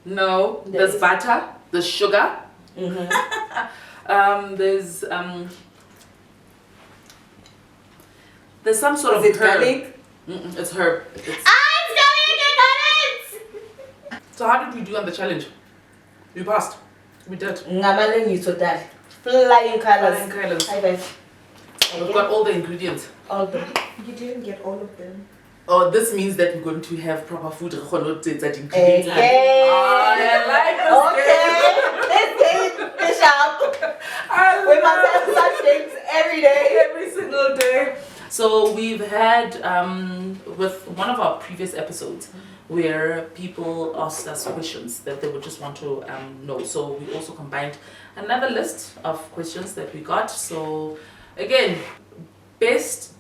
No, there's butter, there's sugar. There's some sort of Is it herb. garlic? It's herb. It's garlic! So how did we do on the challenge? We passed. We did. Flying colors. Flying colours. Hi guys. We've got all the ingredients. All of them. You didn't get all of them. Oh, this means that we're going to have proper food. That ingredients. Okay. I like this game. Let's get it up. We must have such things every day. Every single day. So we've had with one of our previous episodes where people asked us questions that they would just want to know. So we also combined another list of questions that we got. So again, best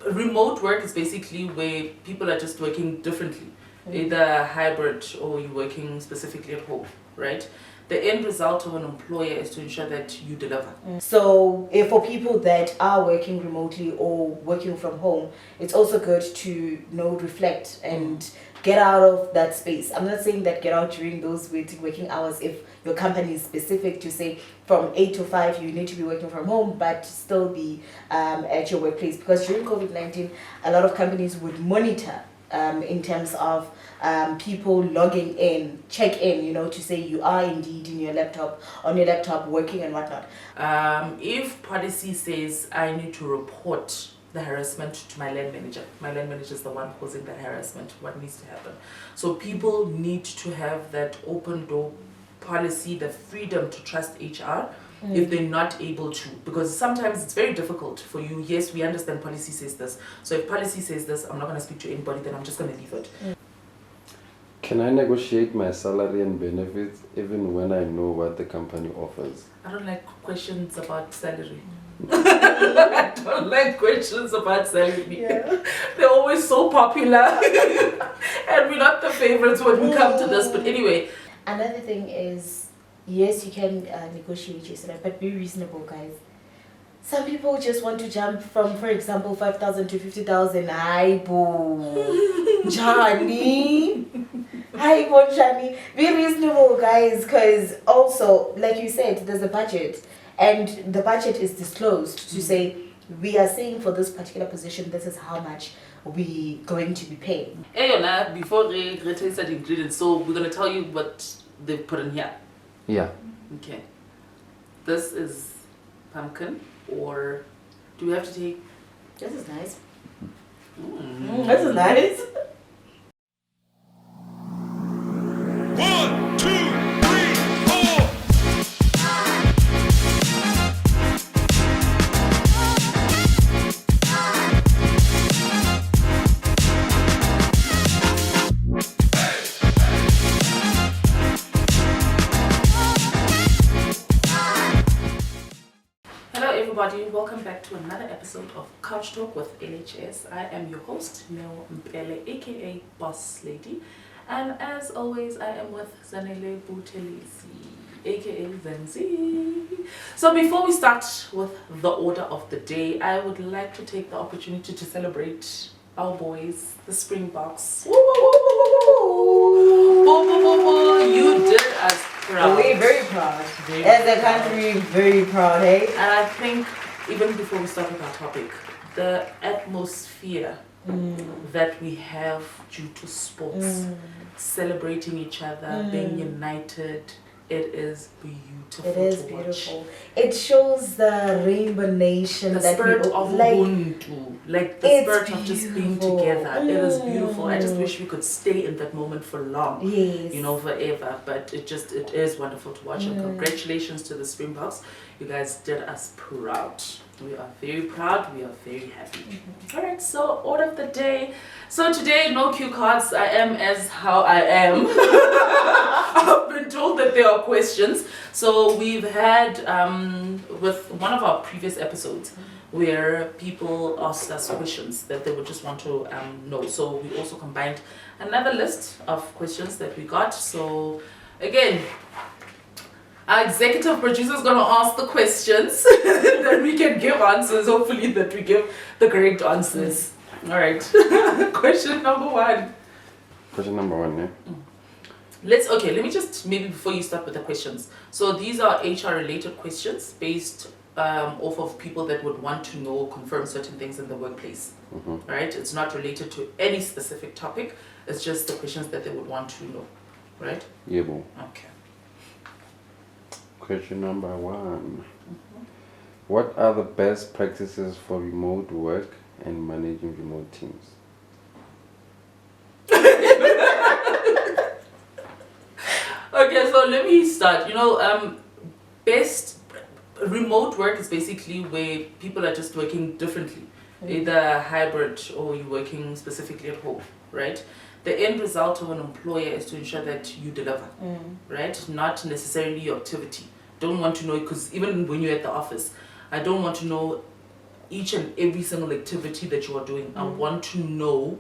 remote work is basically where people are just working differently, either hybrid or you're working specifically at home, right? The end result of an employer is to ensure that you deliver. So for people that are working remotely or working from home, it's also good to reflect and get out of that space. I'm not saying that get out during those working hours if your company is specific to say from 8 to 5 you need to be working from home but still be at your workplace, because during COVID-19 a lot of companies would monitor in terms of people logging in, check in, to say you are indeed on your laptop working and whatnot. If policy says I need to report the harassment to my land manager is the one causing the harassment, what needs to happen? So people need to have that open door policy, the freedom to trust HR if they're not able to, because sometimes it's very difficult for you. Yes, we understand policy says this, so if policy says this, I'm not going to speak to anybody, then I'm just going to leave it. Can I negotiate my salary and benefits even when I know what the company offers? I don't like questions about salary. I don't like questions about salary. Yeah. They're always so popular and we're not the favorites when we come to this. But anyway, another thing is, yes, you can negotiate your salary, but be reasonable, guys. Some people just want to jump from, for example, 5,000 to 50,000. Hi, boo. Johnny. Hi, boo, Johnny. Be reasonable, guys, because also, like you said, there's a budget. And the budget is disclosed to say, we are saying for this particular position, this is how much we're going to be paying. Before we taste the ingredients, so we're going to tell you what they put in here. Yeah. Okay. This is pumpkin, or do we have to take... This is nice. This is nice. 1, 2, 3, 4. Everybody, welcome back to another episode of Couch Talk with LHS. I am your host, Mpele, aka Boss Lady, and as always, I am with Zanele Buthelezi, aka ZenZee. So before we start with the order of the day, I would like to take the opportunity to celebrate our boys, the Springboks. Woo, woo, woo, woo, woo, woo, woo. You did us proud. We're very proud. As a country, very proud, hey? And I think, even before we start with our topic, the atmosphere that we have due to sports, celebrating each other, being united, it is beautiful. It is beautiful. It shows the rainbow nation, the that spirit we, of like, Ubuntu, like the spirit beautiful. of just being together. It is beautiful. I just wish we could stay in that moment for long, yes, forever. But it is wonderful to watch. And congratulations to the Springboks. You guys did us proud. We are very proud. We are very happy. All right. So order of the day. So today, no cue cards. I am as how I am. I've been told that there are questions. So we've had with one of our previous episodes where people asked us questions that they would just want to know. So we also combined another list of questions that we got. So again, our executive producer is going to ask the questions that we can give answers. Hopefully that we give the correct answers. All right. Question number one. Question number one, yeah? Let me just, maybe before you start with the questions. So these are HR related questions based off of people that would want to know, confirm certain things in the workplace. Right? It's not related to any specific topic. It's just the questions that they would want to know. Right? Yeah, boo. Okay. Question number 1. What are the best practices for remote work and managing remote teams? Okay, so let me start. Best remote work is basically where people are just working differently, either hybrid or you're working specifically at home, right? The end result of an employer is to ensure that you deliver, right? Not necessarily your activity. Don't want to know, because even when you're at the office, I don't want to know each and every single activity that you are doing. I want to know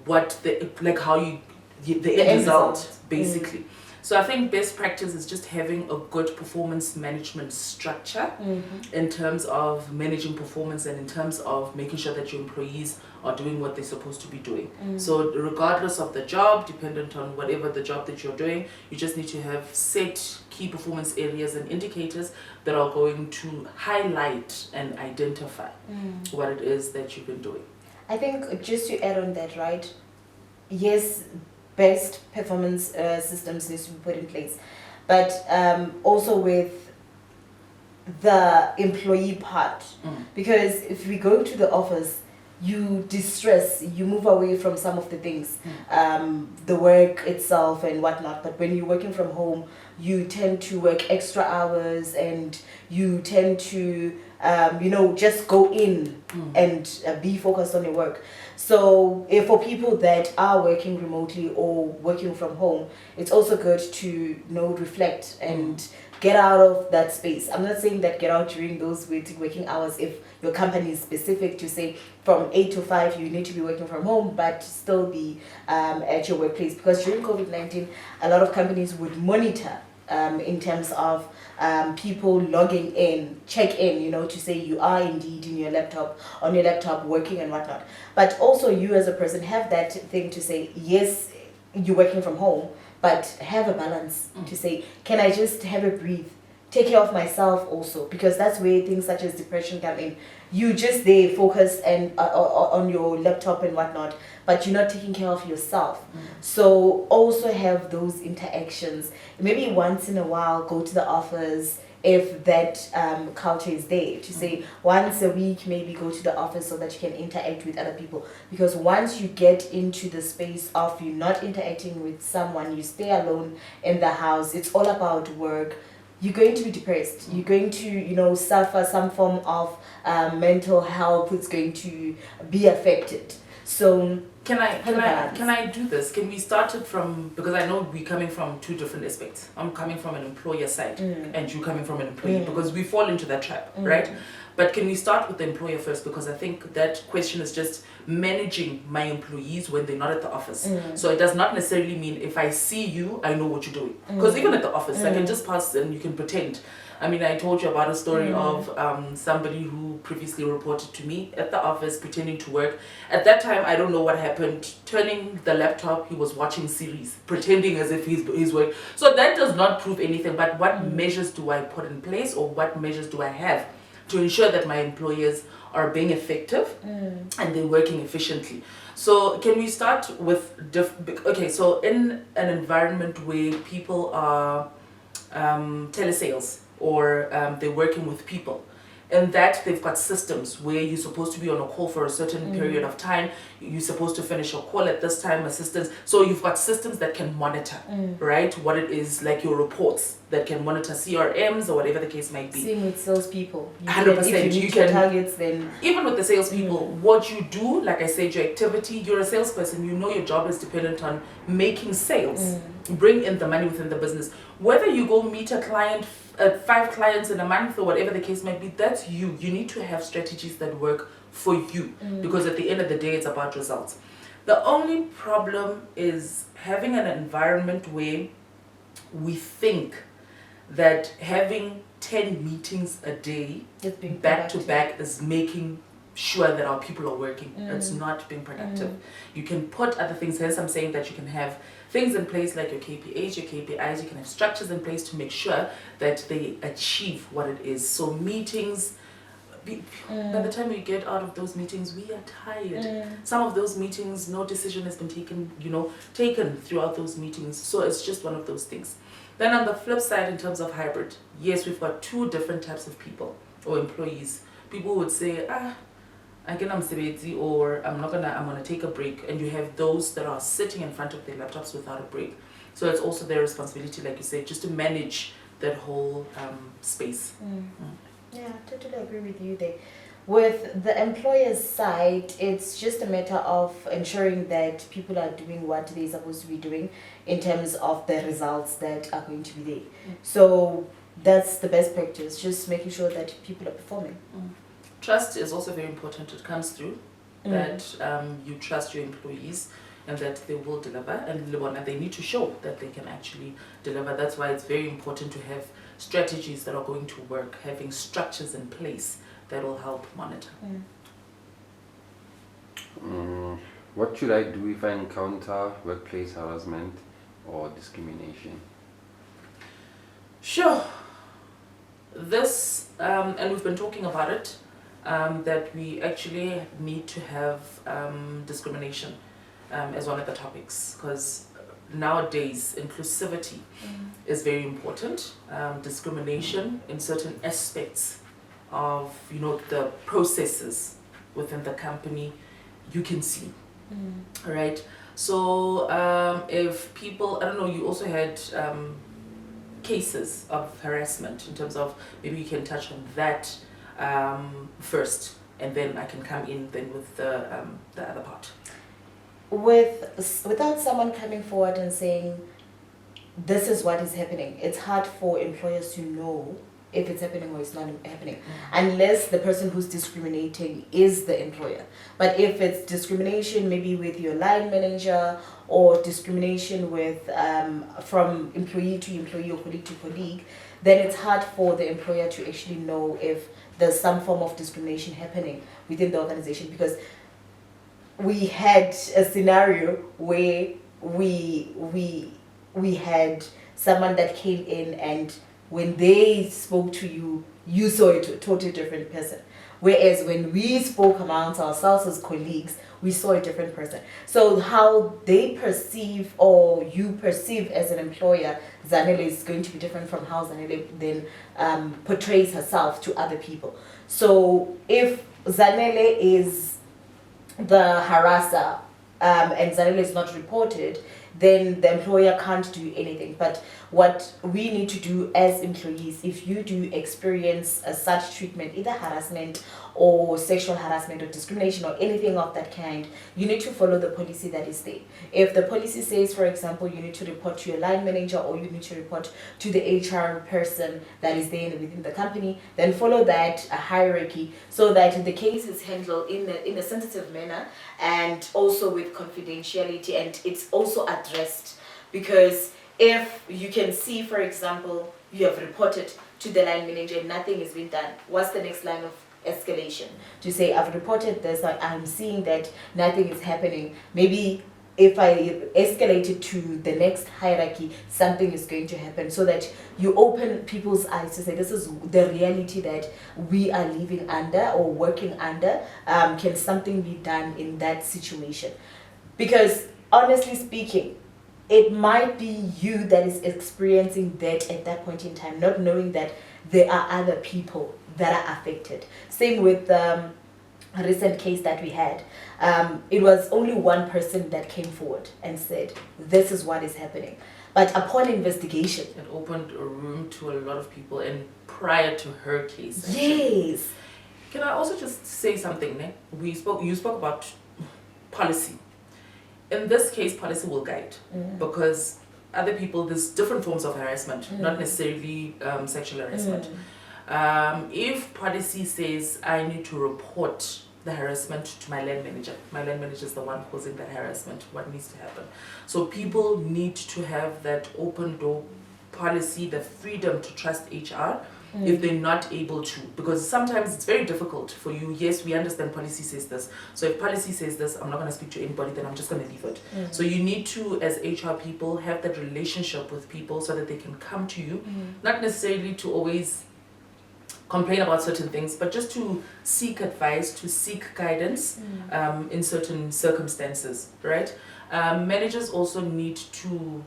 what the end result basically. So I think best practice is just having a good performance management structure in terms of managing performance and in terms of making sure that your employees are doing what they're supposed to be doing. So regardless of the job, dependent on whatever the job that you're doing, you just need to have set key performance areas and indicators that are going to highlight and identify what it is that you've been doing. I think just to add on that, right? Yes, best performance systems needs to be put in place, but also with the employee part, because if we go to the office, you distress, you move away from some of the things, the work itself and whatnot. But when you're working from home, you tend to work extra hours and you tend to just go in and be focused on your work. So for people that are working remotely or working from home, it's also good to reflect and get out of that space. I'm not saying that get out during those working hours if your company is specific to say from 8 to 5 you need to be working from home, but still be at your workplace. Because during COVID-19, a lot of companies would monitor in terms of people logging in, check in, to say you are indeed on your laptop working and whatnot. But also you as a person have that thing to say, yes, you're working from home, but have a balance to say, can I just have a breathe? Take care of myself also, because that's where things such as depression come in. You just there focused and on your laptop and whatnot, but you're not taking care of yourself. So also have those interactions. Maybe once in a while go to the office if that culture is there, to say once a week maybe go to the office so that you can interact with other people. Because once you get into the space of you not interacting with someone, you stay alone in the house, it's all about work, you're going to be depressed. You're going to, suffer some form of mental health. It's going to be affected. So can I do this? Can we start it from, because I know we're coming from two different aspects. I'm coming from an employer side and you coming from an employee, because we fall into that trap, right? But can we start with the employer first? Because I think that question is just managing my employees when they're not at the office. So it does not necessarily mean if I see you, I know what you're doing. Because even at the office, I can just pass and you can pretend. I mean, I told you about a story of somebody who previously reported to me at the office pretending to work. At that time, I don't know what happened. Turning the laptop, he was watching series, pretending as if he's working. So that does not prove anything. But what measures do I put in place, or what measures do I have to ensure that my employers are being effective and they're working efficiently? So can we start with so in an environment where people are telesales, or they're working with people, in that they've got systems where you're supposed to be on a call for a certain period of time, you're supposed to finish your call at this time, assistance. So you've got systems that can monitor, right, what it is, like your reports that can monitor CRMs or whatever the case might be. Same with salespeople. 100%. You can targets then. Even with the salespeople, what you do, like I said, your activity, you're a salesperson, your job is dependent on making sales, bring in the money within the business. Whether you go meet a client, 5 clients in a month or whatever the case might be, that's you. You need to have strategies that work for you, because at the end of the day, it's about results. The only problem is having an environment where we think that having 10 meetings a day back to back is making sure that our people are working. It's not being productive. You can put other things, hence I'm saying that you can have things in place like your KPIs, you can have structures in place to make sure that they achieve what it is. So meetings, by the time we get out of those meetings, we are tired. Some of those meetings, no decision has been taken throughout those meetings. So it's just one of those things. Then on the flip side, in terms of hybrid, yes, we've got two different types of people or employees. People would say, I can msebezi, or I'm gonna take a break. And you have those that are sitting in front of their laptops without a break. So it's also their responsibility, like you said, just to manage that whole space. Yeah, I totally agree with you there. With the employer's side, it's just a matter of ensuring that people are doing what they're supposed to be doing in terms of the results that are going to be there. So that's the best practice, just making sure that people are performing. Trust is also very important. It comes through that you trust your employees and that they will deliver, and they need to show that they can actually deliver. That's why it's very important to have strategies that are going to work, having structures in place that will help monitor. What should I do if I encounter workplace harassment or discrimination? Sure. This, and we've been talking about it, that we actually need to have discrimination as one of the topics, because nowadays inclusivity is very important. Discrimination in certain aspects of the processes within the company, you can see. Right? So if people, I don't know, you also had cases of harassment in terms of, maybe you can touch on that first, and then I can come in then with the other part. Without someone coming forward and saying, this is what is happening, it's hard for employers to know if it's happening or it's not happening, unless the person who's discriminating is the employer. But if it's discrimination maybe with your line manager, or discrimination with from employee to employee or colleague to colleague, then it's hard for the employer to actually know if there's some form of discrimination happening within the organization. Because we had a scenario where we had someone that came in, and when they spoke to you, you saw a totally different person. Whereas when we spoke amongst ourselves as colleagues, we saw a different person. So how they perceive, or you perceive as an employer, Zanele is going to be different from how Zanele then portrays herself to other people. So if Zanele is the harasser and Zanele is not reported, then the employer can't do anything. But what we need to do as employees, if you do experience such treatment, either harassment or sexual harassment or discrimination or anything of that kind, you need to follow the policy that is there. If the policy says, for example, you need to report to your line manager, or you need to report to the HR person that is there within the company, then follow that hierarchy, so that the case is handled in a sensitive manner, and also with confidentiality, and it's also addressed. Because if you can see, for example, you have reported to the line manager and nothing has been done, what's the next line of escalation? To say, I've reported this, I'm seeing that nothing is happening. Maybe if I escalate it to the next hierarchy, something is going to happen. So that you open people's eyes to say, this is the reality that we are living under or working under. Can something be done in that situation? Because honestly speaking, it might be you that is experiencing that at that point in time, not knowing that there are other people that are affected. Same with a recent case that we had. It was only one person that came forward and said, this is what is happening. But upon investigation, it opened a room to a lot of people, and prior to her case. Actually. Yes. Can I also just say something, ne? You spoke about policy. In this case, policy will guide, because other people, there's different forms of harassment, not necessarily sexual harassment. If policy says I need to report the harassment to my land manager is the one causing the harassment, what needs to happen? So people need to have that open door policy, the freedom to trust HR, if they're not able to, because sometimes it's very difficult for you. Yes, we understand policy says this. So if policy says this, I'm not going to speak to anybody, then I'm just going to leave it. So you need to, as HR people, have that relationship with people so that they can come to you, not necessarily to always complain about certain things, but just to seek advice, to seek guidance in certain circumstances, right? Managers also need to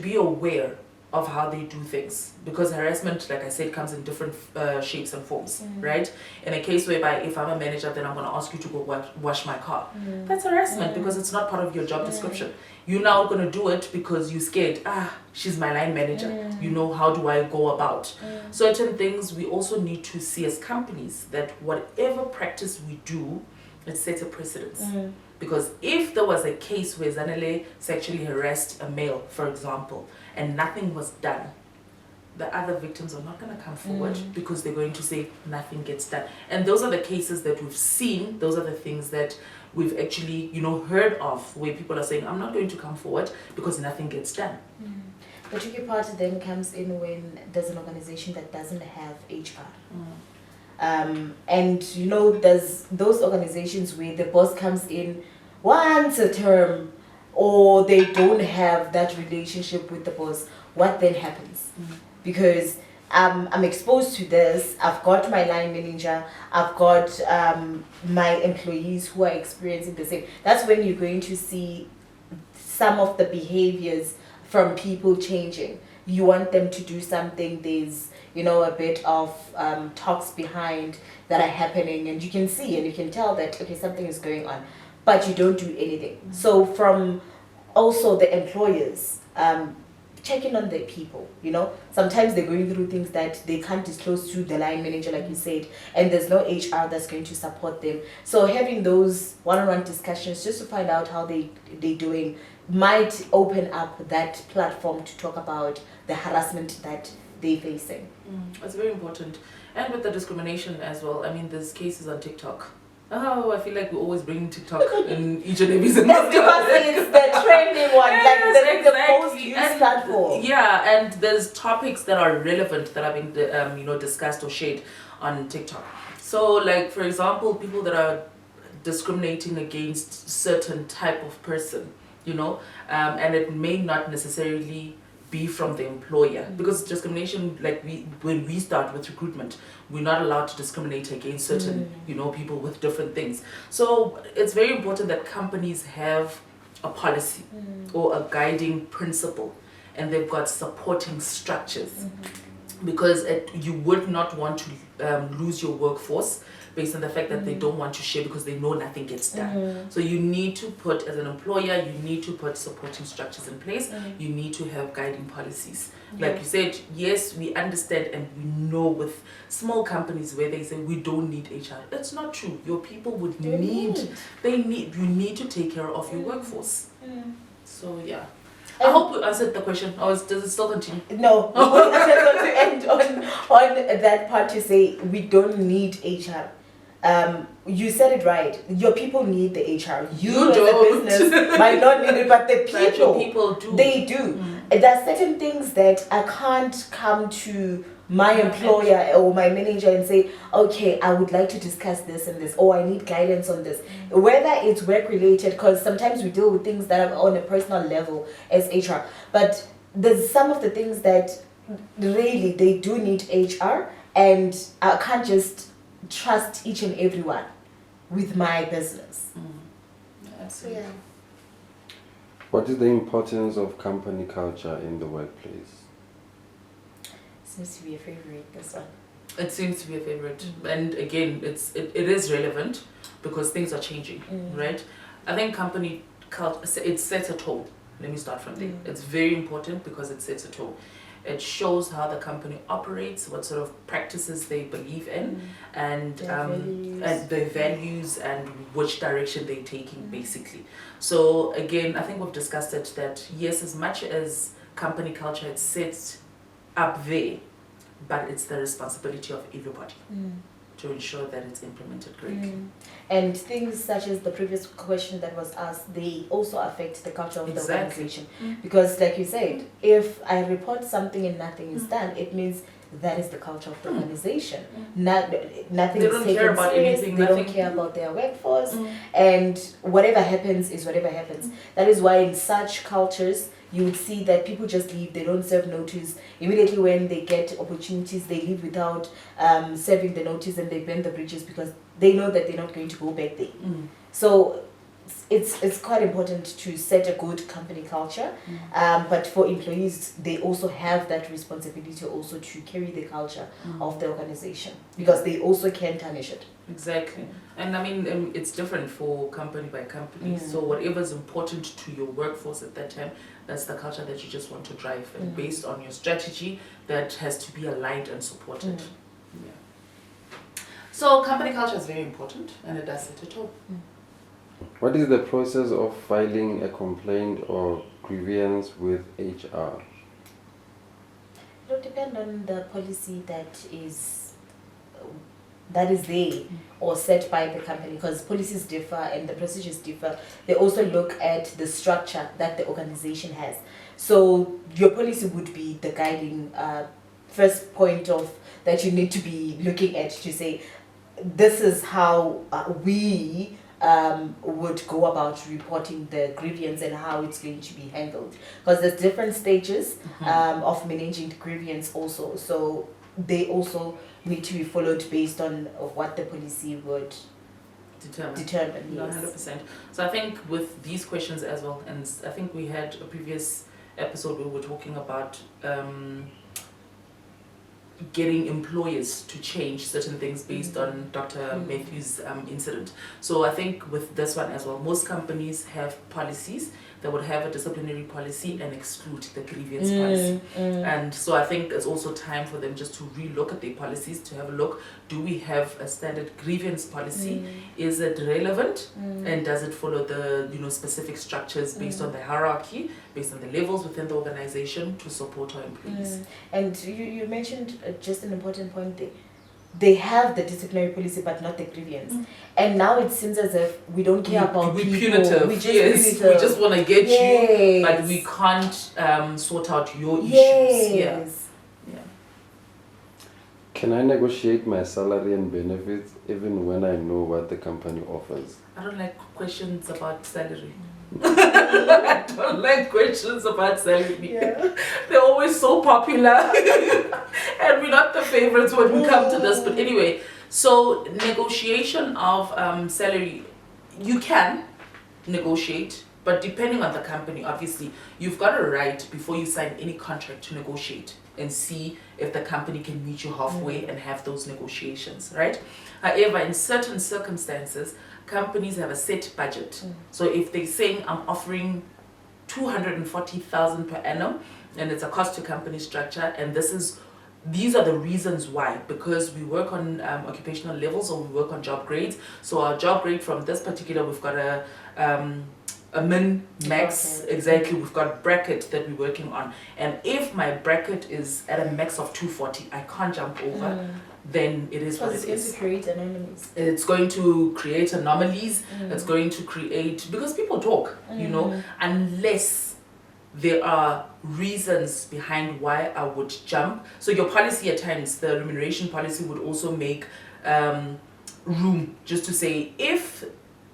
be aware of how they do things, because harassment, like I said, comes in different shapes and forms, right? In a case whereby if I'm a manager, then I'm going to ask you to go wash my car. That's harassment because it's not part of your job description. You're now going to do it because you're scared. She's my line manager. You know, how do I go about? Certain things we also need to see as companies, that whatever practice we do, it sets a precedence. Because if there was a case where Zanele sexually harassed a male, for example, and nothing was done, the other victims are not going to come forward because they're going to say nothing gets done. And those are the cases that we've seen. Those are the things that we've actually, heard of, where people are saying, I'm not going to come forward because nothing gets done. The tricky part then comes in when there's an organization that doesn't have HR. And there's those organizations where the boss comes in once a term, or they don't have that relationship with the boss. What then happens? Because I'm exposed to this. I've got my line manager, I've got my employees who are experiencing the same. That's when you're going to see some of the behaviors from people changing. You want them to do something, there's a bit of talks behind that are happening, and you can see and you can tell that, okay, something is going on, but you don't do anything. So from also the employers, checking on their people, sometimes they're going through things that they can't disclose to the line manager, like you said, and there's no HR that's going to support them. So having those one-on-one discussions just to find out how they're doing might open up that platform to talk about the harassment that they're facing. It's very important. And with the discrimination as well, I mean, there's cases on TikTok. I feel like we always bring TikTok in each and every single That's because it's the trending one, Yes, the most used platform. Yeah, and there's topics that are relevant that are being discussed or shared on TikTok. So, like, for example, people that are discriminating against certain type of person, and it may not necessarily be from the employer, because discrimination, like when we start with recruitment, we're not allowed to discriminate against certain people with different things. So it's very important that companies have a policy or a guiding principle, and they've got supporting structures, because you would not want to lose your workforce based on the fact that they don't want to share because they know nothing gets done. So you need to put, as an employer, you need to put supporting structures in place. You need to have guiding policies. Like you said, yes, we understand and we know with small companies where they say we don't need HR. It's not true. Your people would you need to take care of your workforce. So yeah. I hope we answered the question. Or does it still continue? No. I just want to end on that part to say we don't need HR. You said it right. Your people need the HR. You as a business might not need it, but the people do. They do. There are certain things that I can't come to my employer or my manager and say, okay, I would like to discuss this and this, or I need guidance on this. Whether it's work related, because sometimes we deal with things that are on a personal level as HR, but there's some of the things that really they do need HR, and I can't just trust each and everyone with my business. Absolutely. Yeah. What is the importance of company culture in the workplace? Seems to be a favorite, this one. It seems to be a favorite, and again, it is relevant because things are changing, right? I think company culture, it sets a tone. Let me start from there. It's very important because it sets a tone. It shows how the company operates, what sort of practices they believe in, and their values and which direction they're taking, basically. So again, I think we've discussed it that yes, as much as company culture, it sits up there, but it's the responsibility of everybody to ensure that it's implemented correctly. And things such as the previous question that was asked, they also affect the culture of the organization. Because like you said, if I report something and nothing is done, it means that is the culture of the organization. Nothing They is don't taken care about serious, anything, they nothing. don't care about their workforce, and whatever happens is whatever happens. That is why in such cultures you would see that people just leave, they don't serve notice. Immediately when they get opportunities, they leave without serving the notice, and they burn the bridges because they know that they're not going to go back there. So it's quite important to set a good company culture, but for employees, they also have that responsibility also to carry the culture of the organization, because they also can tarnish it. Exactly. And I mean, it's different for company by company. So whatever is important to your workforce at that time, that's the culture that you just want to drive, and based on your strategy, that has to be aligned and supported. So company culture is very important, and it does set a tone. What is the process of filing a complaint or grievance with HR? It will depend on the policy that is there or set by the company, because policies differ and the procedures differ. They also look at the structure that the organization has. So your policy would be the guiding first point of that you need to be looking at to say, this is how we would go about reporting the grievance and how it's going to be handled, because there's different stages of managing the grievance also, so they also need to be followed based on what the policy would determine. No, Yes. 100%. So I think with these questions as well, and I think we had a previous episode where we were talking about getting employers to change certain things based on Dr. Matthew's incident. So I think with this one as well, most companies have policies that would have a disciplinary policy and exclude the grievance policy. And so I think it's also time for them just to relook at their policies, to have a look, do we have a standard grievance policy? Is it relevant? And does it follow the specific structures based on the hierarchy, based on the levels within the organization to support our employees? And you mentioned just an important point there. They have the disciplinary policy but not the grievance. And now it seems as if we don't care about we people. Punitive. We just punitive. We just want to get you, but we can't sort out your issues. Yeah. Can I negotiate my salary and benefits even when I know what the company offers? I don't like questions about salary. I don't like questions about salary. They're always so popular. And we're not the favorites when we come to this. But anyway, so negotiation of salary, you can negotiate, but depending on the company, obviously, you've got a right before you sign any contract to negotiate and see if the company can meet you halfway and have those negotiations, right? However, in certain circumstances, companies have a set budget. So if they're saying I'm offering 240,000 per annum, and it's a cost to company structure, and these are the reasons why, because we work on occupational levels, or we work on job grades. So our job grade from this particular, we've got a min, max, exactly, we've got a bracket that we're working on. And if my bracket is at a max of 240, I can't jump over, then it is what it is. It's going to create anomalies. It's going to create anomalies, it's going to create, because people talk, unless there are reasons behind why I would jump. So your policy at times, the remuneration policy would also make room just to say, if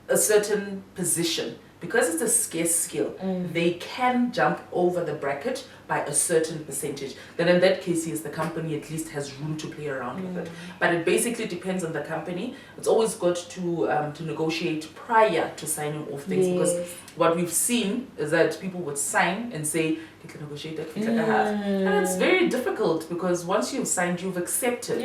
a certain position, because it's a scarce skill, they can jump over the bracket by a certain percentage. Then in that case, yes, the company at least has room to play around with it. But it basically depends on the company. It's always good to negotiate prior to signing off things, because what we've seen is that people would sign and say, negotiate and it's very difficult, because once you've signed, you've accepted.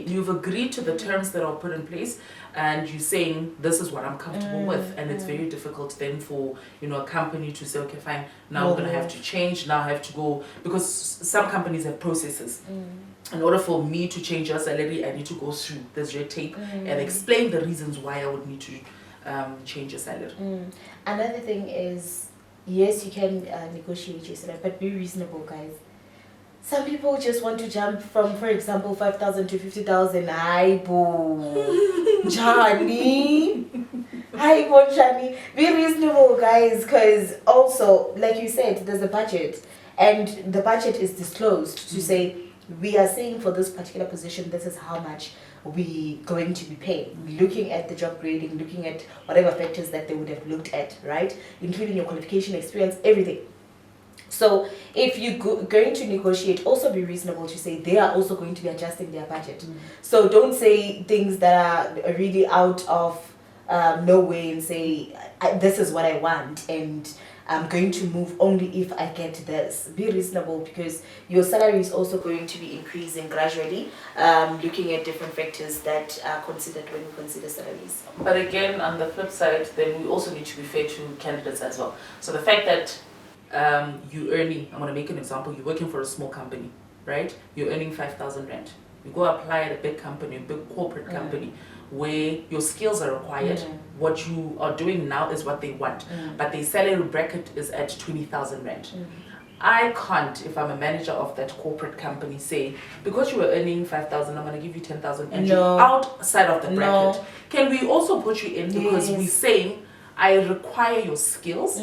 You've agreed to the terms that are put in place, and you're saying, this is what I'm comfortable with. And it's very difficult then for a company to say, okay, fine, now we're going to have to change, now I have to go, because some companies have processes. In order for me to change your salary, I need to go through this red tape and explain the reasons why I would need to change your salary. Another thing is, yes, you can negotiate your salary, but be reasonable, guys. Some people just want to jump from, for example, 5,000 to 50,000. Johnny. Johnny. Be reasonable, guys, because also, like you said, there's a budget, and the budget is disclosed to say, we are saying for this particular position, this is how much we going to be paying. Looking at the job grading, looking at whatever factors that they would have looked at, right? Including your qualification, experience, everything. So if you're going to negotiate, also be reasonable to say they are also going to be adjusting their budget. So don't say things that are really out of no way and say, this is what I want and I'm going to move only if I get this. Be reasonable, because your salary is also going to be increasing gradually, looking at different factors that are considered when you consider salaries. But again, on the flip side, then we also need to be fair to candidates as well. So the fact that you're earning, I'm going to make an example, you're working for a small company, right? You're earning 5,000 rand. You go apply at a big company, a big corporate company, where your skills are required. What you are doing now is what they want, but the salary bracket is at 20,000 rand. I can't, if I'm a manager of that corporate company, say, because you were earning 5,000, I'm going to give you 10,000 and you're outside of the bracket. Can we also put you in? Because we're saying, I require your skills,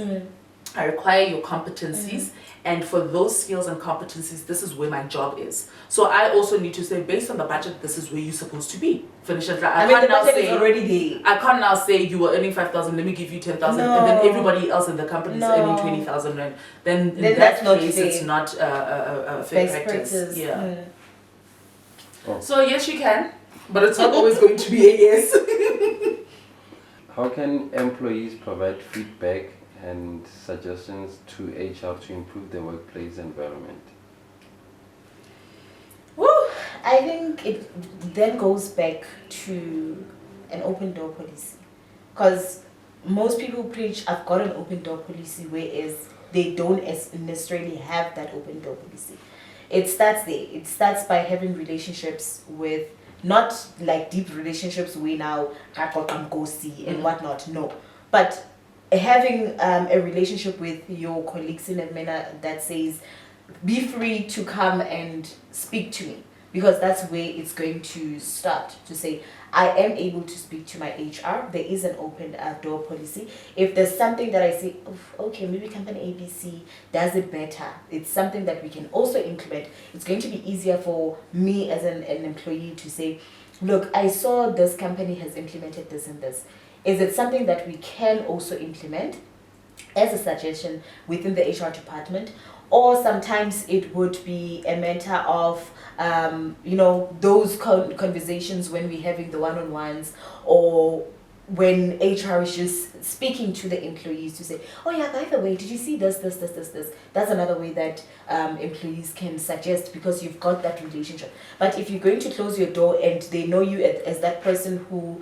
I require your competencies, and for those skills and competencies, this is where my job is. So I also need to say, based on the budget, this is where you're supposed to be. Finish it. I mean, the budget is already there. I can't now say you were earning 5,000, let me give you 10,000, and then everybody else in the company is earning 20,000 rand. Then in that case, it's not a fair practice. Yeah. So yes, you can, but it's not always going to be a yes. How can employees provide feedback and suggestions to HR to improve the workplace environment? I think it then goes back to an open door policy, because most people preach, I've got an open door policy, whereas they don't necessarily have that open door policy. It starts there. It starts by having relationships with, not like deep relationships we now and whatnot, no, but having a relationship with your colleagues in a manner that says, be free to come and speak to me, because that's where it's going to start, to say, I am able to speak to my HR. There is an open door policy. If there's something that I say, okay, maybe company ABC does it better, it's something that we can also implement. It's going to be easier for me as an employee to say, look, I saw this company has implemented this and this. Is it something that we can also implement as a suggestion within the HR department? Or sometimes it would be a matter of, those conversations when we're having the one-on-ones, or when HR is just speaking to the employees to say, oh yeah, by the way, did you see this? That's another way that employees can suggest, because you've got that relationship. But if you're going to close your door and they know you as that person who,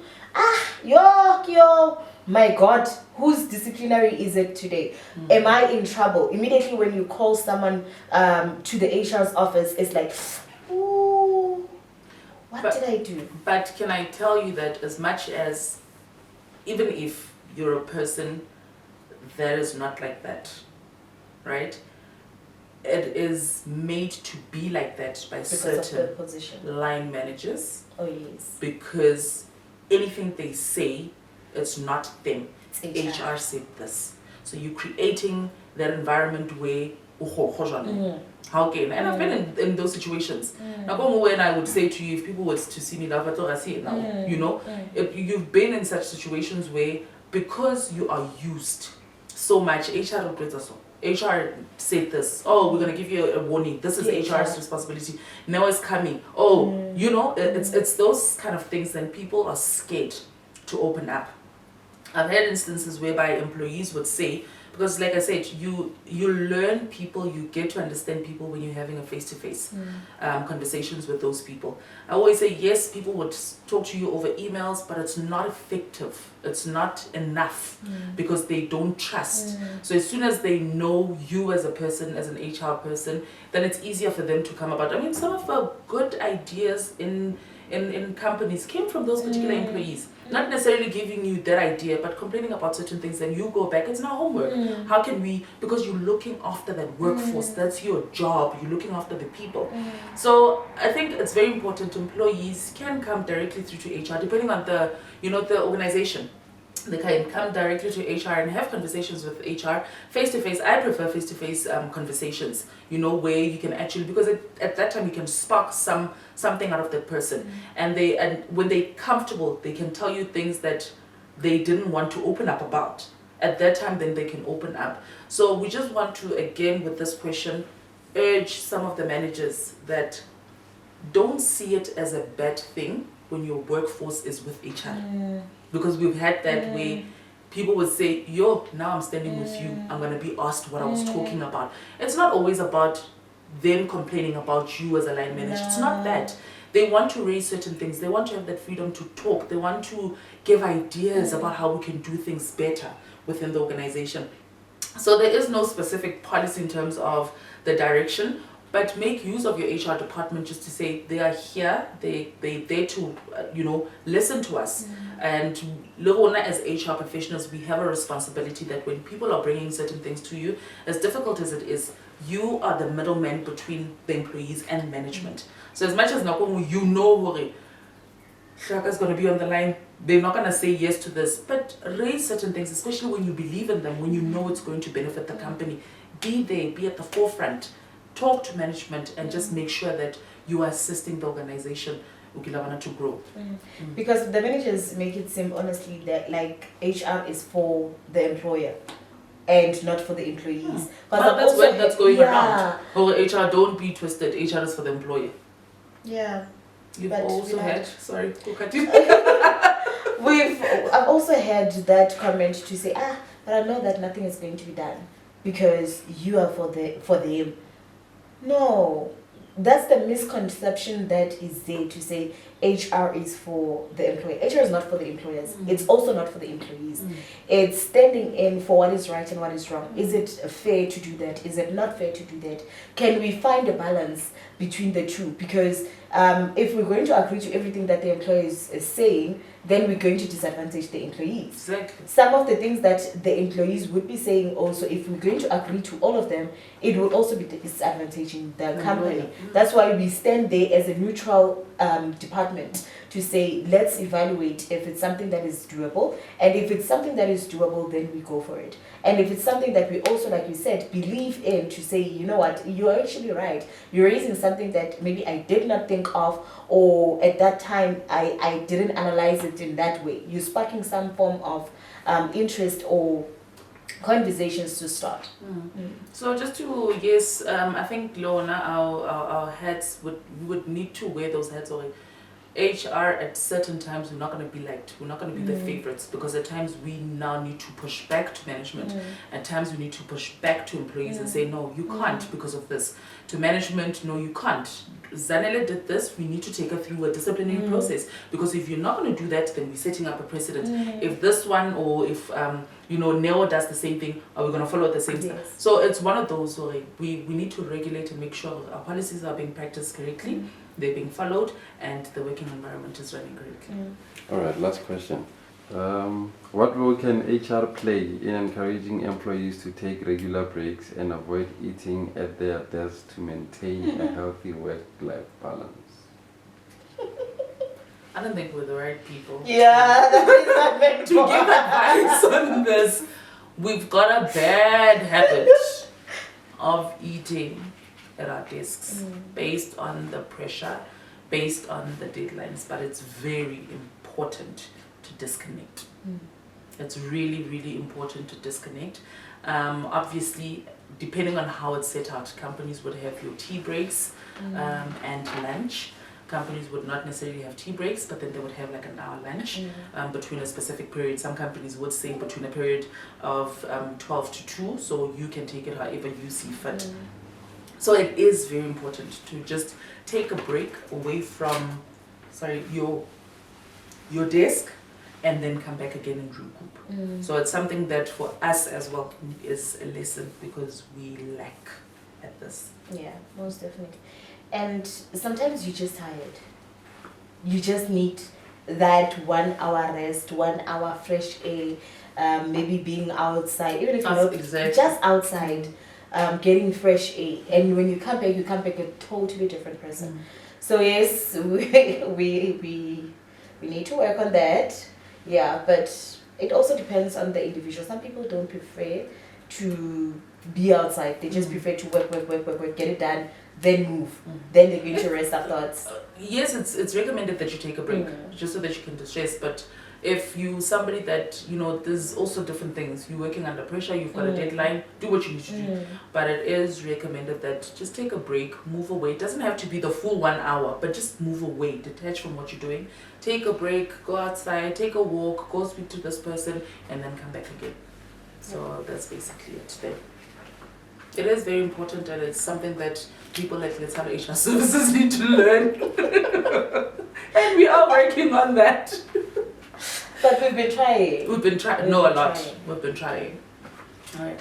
yo, my God, whose disciplinary is it today? Am I in trouble? Immediately when you call someone to the HR's office, it's like, ooh, what did I do? But can I tell you that as much as, even if you're a person that is not like that, right? It is made to be like that by certain line managers. Oh yes. Because anything they say, it's not them. It's HR said this. So you're creating that environment where how can, and I've been in those situations. Now when I would say to you, if people were to see me laugh, I see it now. If you've been in such situations where, because you are used so much, HR said this, oh, we're going to give you a warning, this is HR's responsibility, now it's coming, it's those kind of things, and people are scared to open up. I've had instances whereby employees would say, because like I said, you learn people, you get to understand people when you're having a face-to-face conversations with those people. I always say, yes, people would talk to you over emails, but it's not effective. It's not enough because they don't trust. So as soon as they know you as a person, as an HR person, then it's easier for them to come about. I mean, some of the good ideas in companies came from those particular employees. Not necessarily giving you that idea, but complaining about certain things, then you go back, it's not homework. How can we, because you're looking after that workforce, that's your job, you're looking after the people. So I think it's very important employees can come directly through to HR, depending on the, the organization. they can come directly to HR and have conversations with HR face to face. I prefer face to face conversations, you know, where you can actually, because at that time you can spark something out of that person, and when they're comfortable, they can tell you things that they didn't want to open up about. At that time, then they can open up. So we just want to, again, with this question, urge some of the managers that don't see it as a bad thing when your workforce is with HR. Because we've had that way people would say, yo, now I'm standing with you, I'm going to be asked what I was talking about. It's not always about them complaining about you as a line manager. It's not that. They want to raise certain things. They want to have that freedom to talk. They want to give ideas about how we can do things better within the organization. So there is no specific policy in terms of the direction, but make use of your HR department just to say they are here, they're there to, listen to us. And Lorona, as HR professionals, we have a responsibility that when people are bringing certain things to you, as difficult as it is, you are the middleman between the employees and management. So as much as Nakomu, you know Shaka's going to be on the line, they're not going to say yes to this, but raise certain things, especially when you believe in them, when you know it's going to benefit the company. Be there, be at the forefront, talk to management, and just make sure that you are assisting the organization to grow. Because the managers make it seem honestly that like HR is for the employer and not for the employees. Well, that's what that's going around. Oh, HR, don't be twisted. HR is for the employer. Yeah. You've also had, sorry, I've also had that comment to say, but I know that nothing is going to be done because you are for them. No, that's the misconception that is there to say HR is for the employer. HR is not for the employers. It's also not for the employees. It's standing in for what is right and what is wrong. Is it fair to do that? Is it not fair to do that? Can we find a balance between the two? Because if we're going to agree to everything that the employer is saying, then we're going to disadvantage the employees. Exactly. Some of the things that the employees would be saying also, if we're going to agree to all of them, it will also be disadvantaging the company. That's why we stand there as a neutral department to say, let's evaluate if it's something that is doable. And if it's something that is doable, then we go for it. And if it's something that we also, like you said, believe in, to say, you know what, you're actually right. You're raising something that maybe I did not think of, or at that time I didn't analyze it in that way. You're sparking some form of interest or conversations to start. So just to, I think Lorna, our heads would need to wear those hats already. HR at certain times we're not going to be liked, we're not going to be the favorites, because at times we now need to push back to management, at times we need to push back to employees and say no, you can't because of this. To management, no, you can't. Zanele did this, we need to take her through a disciplinary process, because if you're not going to do that, then we're setting up a precedent. If this one, or if Neo does the same thing, are we going to follow the same stuff? So it's one of those where we need to regulate and make sure our policies are being practiced correctly, they're being followed, and the working environment is running correctly. All right, last question. What role can HR play in encouraging employees to take regular breaks and avoid eating at their desks to maintain a healthy work-life balance? I don't think we're the right people Yeah, that is not meant to give advice on this. We've got a bad habit of eating at our desks based on the pressure, based on the deadlines, but it's very important to disconnect. It's really, really important to disconnect. Obviously, depending on how it's set out, companies would have your tea breaks and lunch. Companies would not necessarily have tea breaks, but then they would have like an hour lunch between a specific period. Some companies would say between a period of 12 to 2, so you can take it however you see fit. So it is very important to just take a break away from your desk and then come back again and recoup. So it's something that for us as well is a lesson, because we lack at this. Yeah, most definitely. And sometimes you're just tired. You just need that 1 hour rest, 1 hour fresh air, maybe being outside, even if you're not just outside, getting fresh air. And when you come back a totally different person. So yes, we need to work on that. Yeah, but it also depends on the individual. Some people don't prefer to be outside. They just prefer to work, get it done, then move. Then they're going to rest afterwards. Yes, it's recommended that you take a break just so that you can distress. But if you somebody that there's also different things. You're working under pressure. You've got a deadline. Do what you need to do. But it is recommended that just take a break, move away. It doesn't have to be the full 1 hour, but just move away, detach from what you're doing. Take a break, go outside, take a walk, go speak to this person, and then come back again. So that's basically it then. It is very important, and it's something that people like Let's Have HR Services need to learn. And we are working on that. But we've been trying. We've been trying. No, a lot. We've been trying. Alright.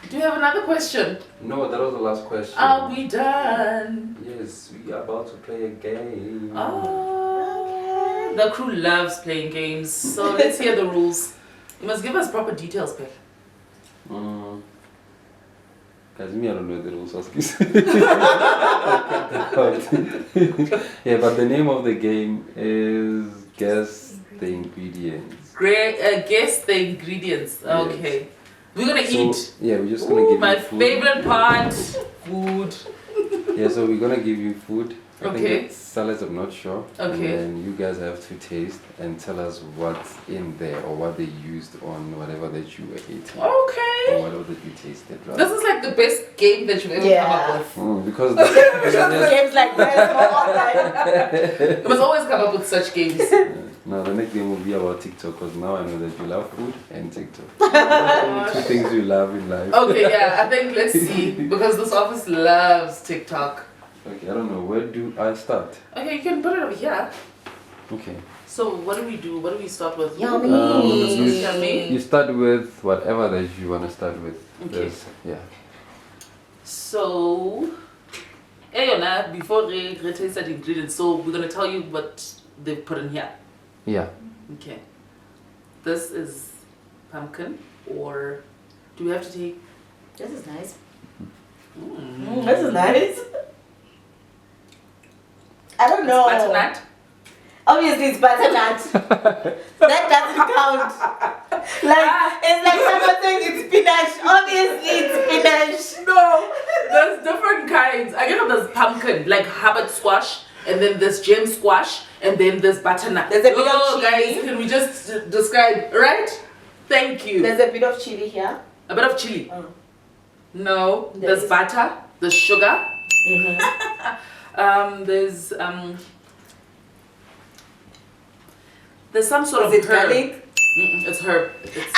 Do you have another question? No, that was the last question. Are we done? Yes, we are about to play a game. Oh, the crew loves playing games. So let's hear the rules. You must give us proper details, Pek. Guys, me, I don't know the rules. Yeah, but the name of the game is Guess the Ingredients. Great. Guess the ingredients. Okay. Yes. We're gonna eat. Yeah, we're just gonna give my you food. favorite part. Food. Yeah, so we're gonna give you food. I think Okay. it's salads, I'm not sure. Okay. And you guys have to taste and tell us what's in there or what they used on whatever that you were eating. Okay. Or whatever that you tasted, right? This is like the best game that you've ever come up with. Because Games like this more often. You must always come up with such games. no, the next game will be about TikTok because now I know that you love food and TikTok. Two things you love in life. Okay, yeah, I think let's see. Because this office loves TikTok. Okay, I don't know. Where do I start? Okay, you can put it over here. Okay. So what do we do? What do we start with? Yummy. This was yummy. You start with whatever that you want to start with. Okay. Yeah. So, before we taste the ingredients, so we're gonna tell you what they've put in here. Yeah. Okay. This is pumpkin, or do we have to take? This is nice. This is nice. I don't know. Butternut. Obviously, it's butternut. That doesn't count. It's like someone saying it's spinach. Obviously, it's spinach. No, there's different kinds. I guess there's pumpkin, like Hubbard squash, and then there's gem squash, and then there's butternut. There's a bit of chili. Guys, can we just describe, right? Thank you. There's a bit of chili here. A bit of chili. Oh. No, there's butter, there's sugar. There's some sort of Is it herb. garlic? It's herb. It's... It's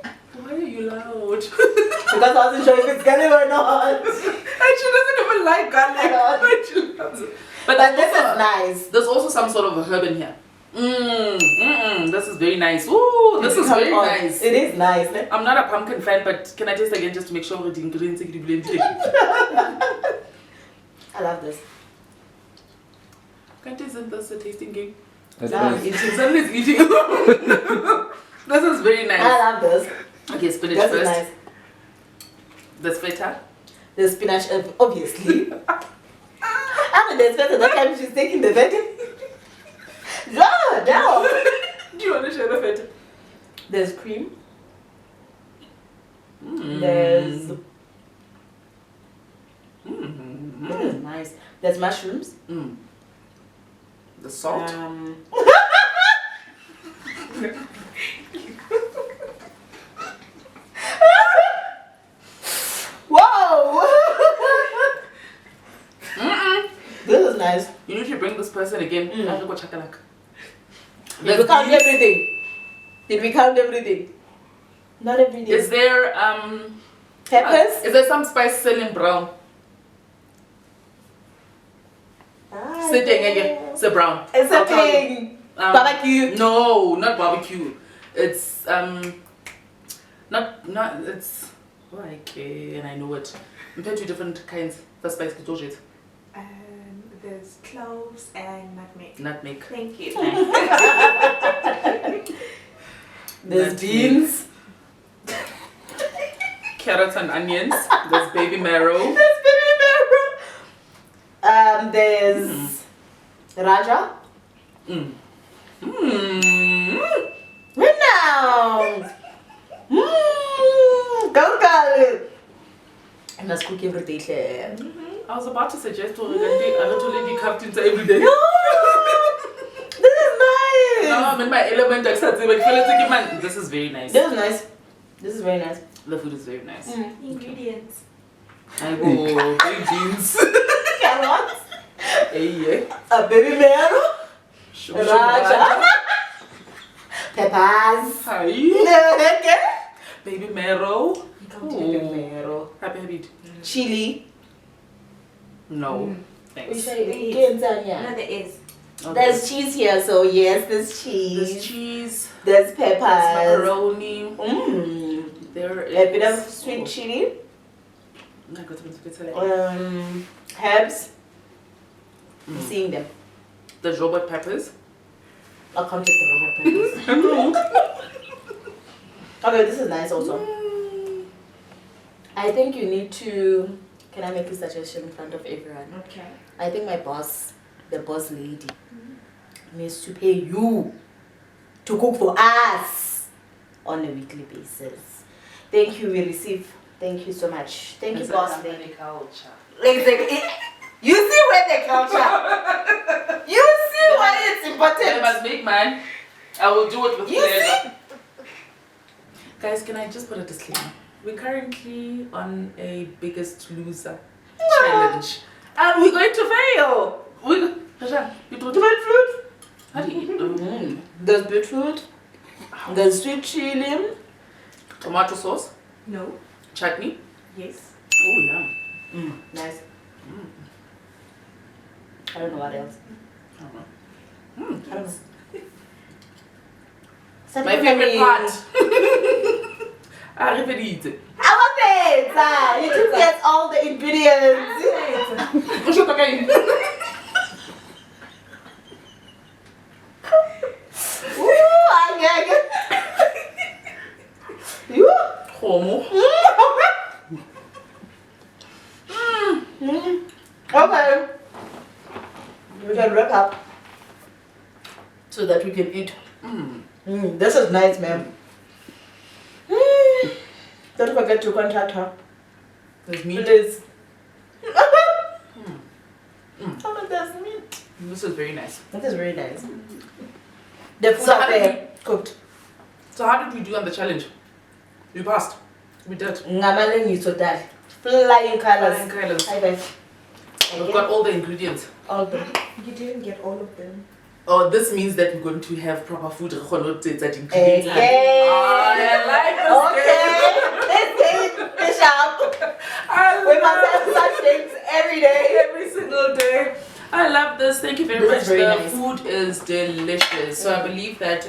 garlic! Why are you loud? Because I wasn't sure if it's garlic or not. And she doesn't even like garlic. But she loves it. But this is nice. There's also some sort of a herb in here. This is very nice. Ooh, this is very nice. It is nice. I'm not a pumpkin fan, but can I taste again just to make sure the ingredients are blended? I love this. Can't isn't this a tasting game? It's Eating. This is very nice. I love this. Okay, spinach This first. is nice. There's feta. The spinach, obviously. After there's feta, that time she's taking the feta. No. Do you want to share the feta? There's cream. There's. This is nice. There's mushrooms. The salt. Whoa! This is nice. You need to bring this person again. Did we There's count beans. everything? Did we count everything? Not everything. Is there peppers? Is there some spice selling brown? Sitting again. It's a brown. It's I'll a tell you. thing. Barbecue. No, not barbecue. It's not it's okay, and I know it. Compared to different kinds of spice kitojet. There's cloves and nutmeg. Nutmeg. Thank you. There's Nutmeg. beans. Carrots and onions. There's baby marrow. There's baby marrow. There's Raja. Go. I must cook every day. I was about to suggest to lady captains every day. No! This is nice! No, I'm in my element. This is very nice. This is nice. This is very nice. The food is very nice. Ingredients. I go big beans. Carrots. Hey, A baby marrow. Raja. Peppers. Hi. Baby marrow. Baby marrow. Happy. Chili. No. Thanks. No, Yeah. there is. Okay. There's cheese here, so yes, there's cheese. There's cheese. There's peppers. There's macaroni. There is A bit of sweet chili. Herbs. I'm seeing them. The robot peppers. I'll come take the robot peppers. Okay, this is nice also. I think you need to. Can I make a suggestion in front of everyone? Okay. I think my boss, the boss lady, needs to pay you to cook for us on a weekly basis. Thank you, we receive. Thank you so much. Thank you, boss lady. Culture. Exactly. You see where the culture. You see why it's I important. must make mine. I will do it with You pleasure. Guys, can I just put a disclaimer? We're currently on a biggest loser challenge. And we're going to fail. You do beetroot? How do you eat? There's beetroot. There's sweet chili. Tomato sauce? No. Chutney? Yes. Oh, yeah. Nice. I don't know what else. I don't know. I don't know. My favorite part. I really eat it. I want it. You can get all the ingredients. Homo. Okay. We can wrap up so that we can eat. This is nice, ma'am. Don't forget to contact her. There's meat. Please. Oh, there's meat. This is very nice. This is very nice. The food So up how did there cooked. So how did we do on the challenge? We passed. We did. Ngamalengi so that flying colors. Flying colours. High five. We've got all the ingredients. All the. You didn't get all of them. Oh, this means that we're going to have proper food. That ingredients. Okay. I like this Okay. Let's get it sharp. I We must love have such things every day. every single day. I love this. Thank you very This much. is very The nice. food is delicious. So I believe that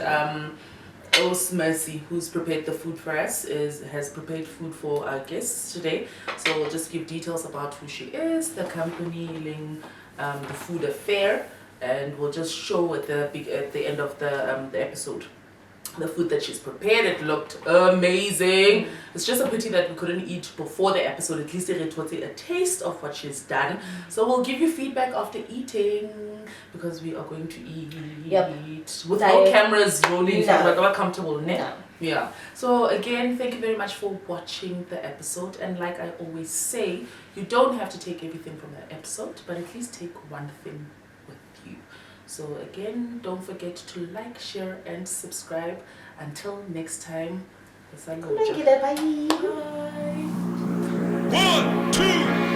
Os Mercy, who's prepared the food for us, has prepared food for our guests today. So we'll just give details about who she is, the company, the food affair, and we'll just show at the end of the episode the food that she's prepared. It looked amazing. It's just a pity that we couldn't eat before the episode. At least it was a taste of what she's done. So we'll give you feedback after eating, because we are going to eat with no cameras rolling. So we're comfortable, ne? No. Yeah. So again, thank you very much for watching the episode. And like I always say, you don't have to take everything from the episode, but at least take one thing with you. So again, don't forget to like, share, and subscribe. Until next time, Bye. bye. 1, 2,